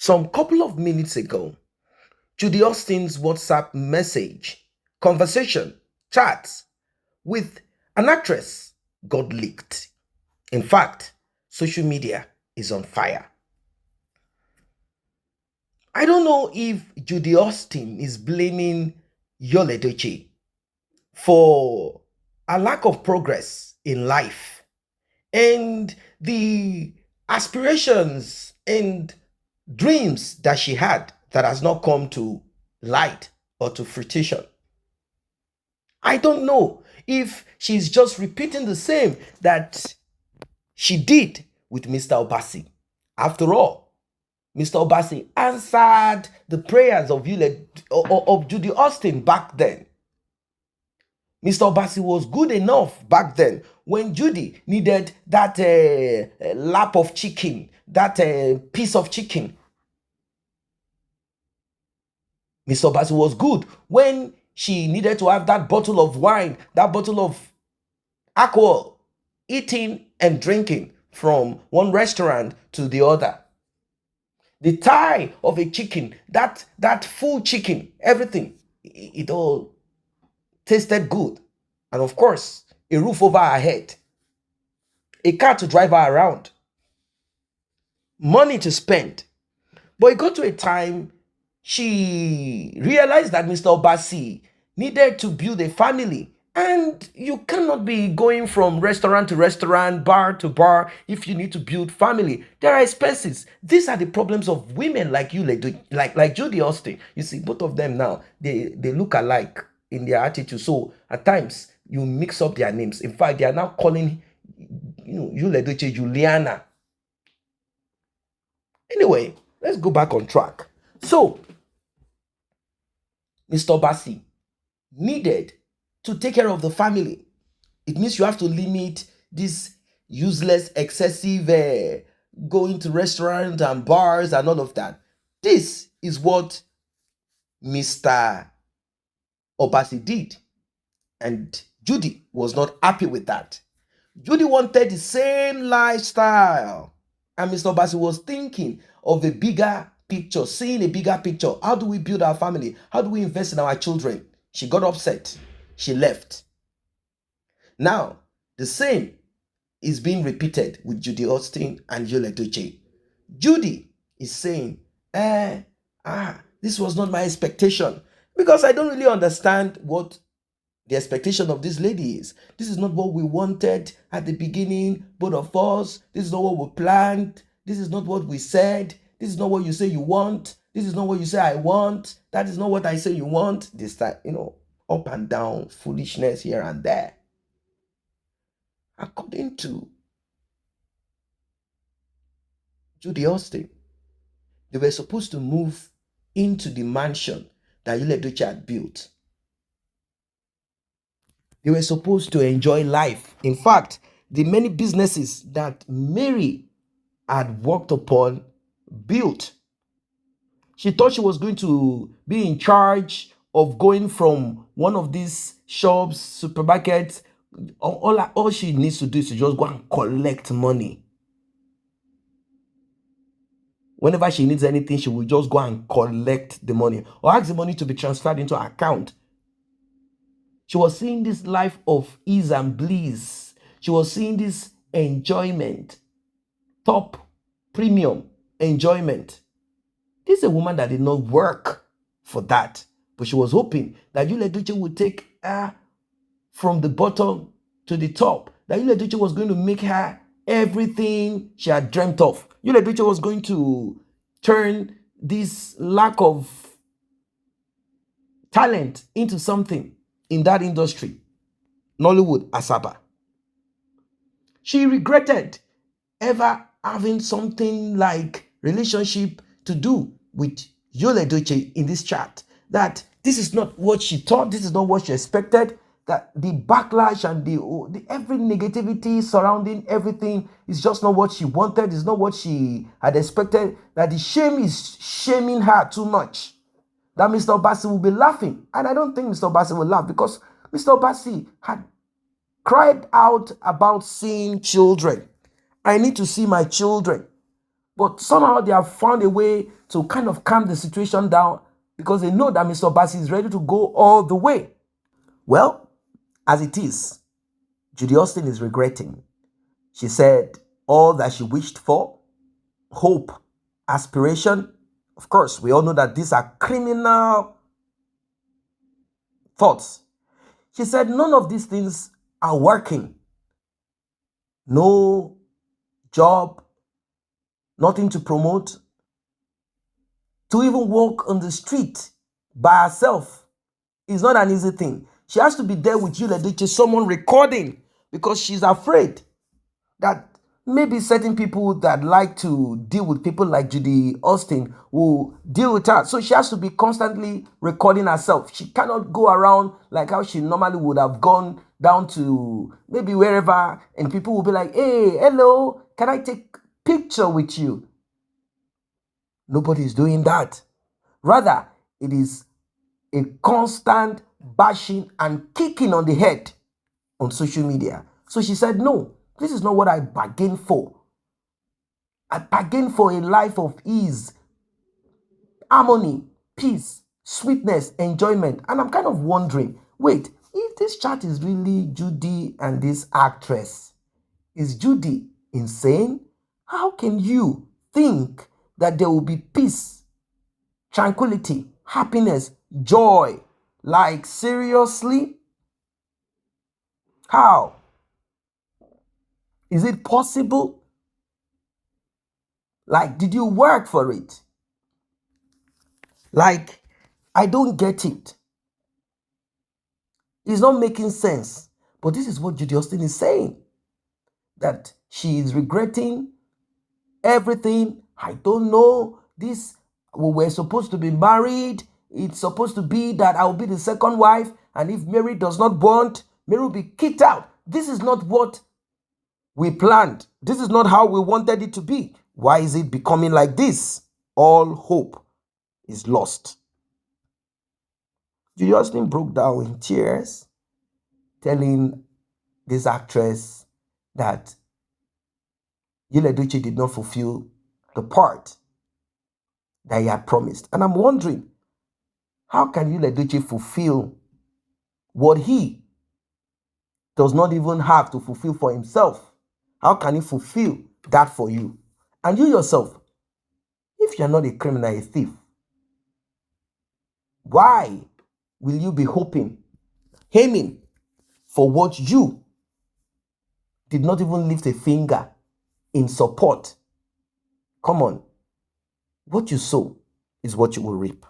Some couple of minutes ago, Judy Austin's WhatsApp message, conversation, chat with an actress got leaked. In fact, social media is on fire. I don't know if Judy Austin is blaming Yul Edochie for a lack of progress in life and the aspirations and dreams that she had that has not come to light or to fruition. I don't know if she's just repeating the same that she did with Mr. Obasi. After all, Mr. Obasi answered the prayers of Judy Austin back then. Mr. Obasi was good enough back then when Judy needed that lap of chicken, that piece of chicken. Mr. Obasi was good when she needed to have that bottle of wine, that bottle of alcohol, eating and drinking from one restaurant to the other. The thigh of a chicken, that full chicken, everything, it all tasted good. And of course, a roof over her head, a car to drive her around, money to spend. But it got to a time she realized that Mr. Obasi needed to build a family. And you cannot be going from restaurant to restaurant, bar to bar if you need to build family. There are expenses. These are the problems of women like you, like Judy Austin. You see, both of them now, they look alike in their attitude. So at times, you mix up their names. In fact, they are now calling Yul Edochie Juliana. Anyway, let's go back on track. So, Mr. Obasi needed to take care of the family. It means you have to limit this useless, excessive going to restaurants and bars and all of that. This is what Mr. Obasi did. And Judy was not happy with that. Judy wanted the same lifestyle. And Mr. Obasi was thinking of a bigger picture, seeing a bigger picture. How do we build our family? How do we invest in our children? She got upset. She left. Now, the same is being repeated with Judy Austin and Yul Edochie. Judy is saying, this was not my expectation, because I don't really understand what the expectation of this lady is. This is not what we wanted at the beginning, both of us. This is not what we planned. This is not what we said. This is not what you say you want. This is not what you say I want. That is not what I say you want. This time, up and down, foolishness here and there. According to Judy Austin, they were supposed to move into the mansion that Yul Edochie had built. They were supposed to enjoy life. In fact, the many businesses that Mary had worked upon, built. She thought she was going to be in charge of going from one of these shops, supermarkets. All she needs to do is to just go and collect money. Whenever she needs anything, she will just go and collect the money or ask the money to be transferred into her account. She was seeing this life of ease and bliss. She was seeing this enjoyment, top premium enjoyment. This is a woman that did not work for that, but she was hoping that Yul Edochie would take her from the bottom to the top, that Yul Edochie was going to make her everything she had dreamt of. Yul Edochie was going to turn this lack of talent into something in that industry, Nollywood Asaba. She regretted ever having something like relationship to do with Yul Edochie in this chat. That this is not what she thought, this is not what she expected, that the backlash and the every negativity surrounding everything is just not what she wanted, is not what she had expected, that the shame is shaming her too much. That Mr. Obasi will be laughing. And I don't think Mr. Obasi will laugh, because Mr. Obasi had cried out about seeing children. I need to see my children. But somehow they have found a way to kind of calm the situation down because they know that Mr. Obasi is ready to go all the way. Well, as it is, Judy Austin is regretting. She said all that she wished for, hope, aspiration. Of course, we all know that these are criminal thoughts. She said none of these things are working. No job, nothing to promote, to even walk on the street by herself is not an easy thing. She has to be there with Yul Edochie, someone recording, because she's afraid that maybe certain people that like to deal with people like Judy Austin will deal with her. So she has to be constantly recording herself. She cannot go around like how she normally would have gone down to maybe wherever, and people will be like, hey, hello, can I take a picture with you? Nobody is doing that. Rather, it is a constant bashing and kicking on the head on social media. So she said, no, this is not what I bargained for. I bargained for a life of ease, harmony, peace, sweetness, enjoyment. And I'm kind of wondering, wait, if this chat is really Judy and this actress, is Judy insane? How can you think that there will be peace, tranquility, happiness, joy? Like, seriously? How? Is it possible? Like, did you work for it? Like, I don't get it. It's not making sense. But this is what Judy Austin is saying. That she is regretting everything. I don't know. This, we were supposed to be married. It's supposed to be that I will be the second wife. And if Mary does not want, Mary will be kicked out. This is not what we planned. This is not how we wanted it to be. Why is it becoming like this? All hope is lost. Judy Austin broke down in tears, telling this actress that Yul Edochie did not fulfill the part that he had promised. And I'm wondering, how can Yul Edochie fulfill what he does not even have to fulfill for himself? How can he fulfill that for you? And you yourself, if you're not a criminal, a thief, why will you be hoping, aiming for what you did not even lift a finger in support? Come on. What you sow is what you will reap.